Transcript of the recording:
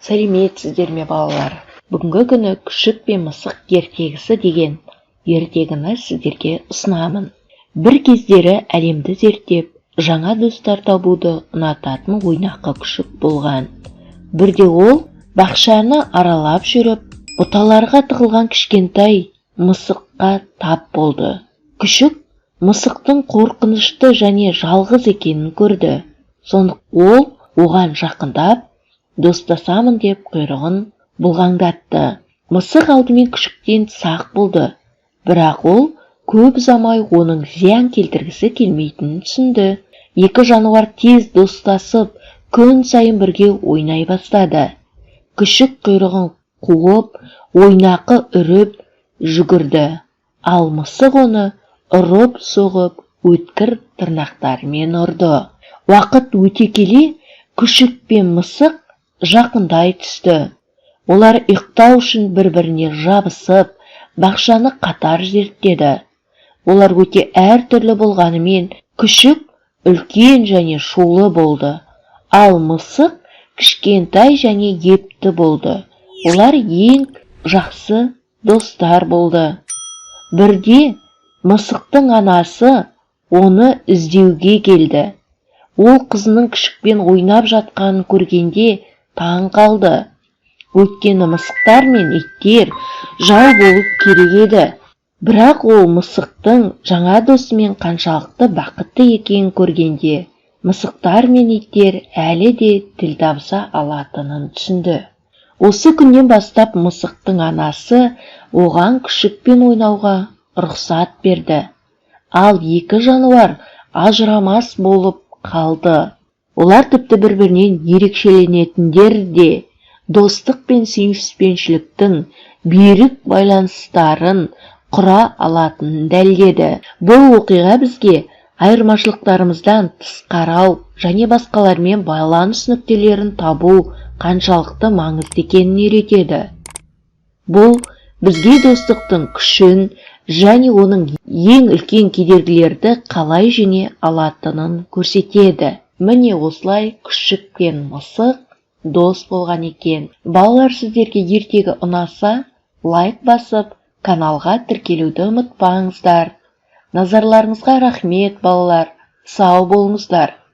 Сәлеметсіздер ме балалар? Бүгінгі күні күшік пен мысық ертегісі деген ертегіні сіздерге ұсынамын. Бір кездері әлемді зерттеп, жаңа достар табуды ұнататын ойнақы күшік болған. Бірде ол бақшаны аралап жүріп, бұталарға тығылған кішкентай мысыққа тап болды. Күшік мысықтың қорқынышты және жалғыз екенін көрді. Сондықтан ол оған жақындап, достасамын деп құйрығын бұлғаңдатты. Мысық алдымен күшіктен сақ болды, бірақ ол көп ұзамай оның зиян келтіргісі келмейтінін түсінді. Екі жануар тез достасып, күн сайын бірге ойнай бастады. Күшік құйрығын қуып, ойнақы үріп жүгірді, ал мысық оны ұрып-соғып, өткір тырнақтарымен ұрды. Уақыт өте келе, күшік пен мысық жақындай түсті. Олар ұйықтау үшін бір-біріне жабысып, бақшаны қатар зерттеді. Олар өте әртүрлі болғанымен, күшік үлкен және шулы болды, ал мысық кішкентай және епті болды. Олар ең жақсы достар болды. Бірде мысықтың анасы оны іздеуге келді. Ол қызының күшікпен ойнап жатқанын көргенде таң қалды. Өйткені мысықтар мен иттер жау болып керек еді. Бірақ ол мысықтың жаңа досымен қаншалықты бақытты екенін көргенде, мысықтар мен иттер әлі де тіл табыса алатынын түсінді. Осы күннен бастап мысықтың анасы оған күшікпен ойнауға рұқсат берді. Ал екі жануар ажырамас болып қалды. Олар тіпті бір-бірінен ерекшеленетіндер де, достық пен сүйіспеншіліктің берік байланыстарын құра алатынын дәлелдеді. Бұл оқиға бізге айырмашылықтарымыздан тыс қарау және басқалармен байланыс нүктелерін табу қаншалықты маңызды екенін үйретеді. Бұл бізге достықтың күшін және оның ең үлкен кедергілерді қалай жеңе алатынын көрсетеді. Міне осылай күшік пен мысық дос болған екен. Балалар, сіздерге ертегі ұнаса, лайк басып, каналға тіркелуді ұмытпаңыздар. Назарларыңызға рахмет балалар. Сау болыңыздар.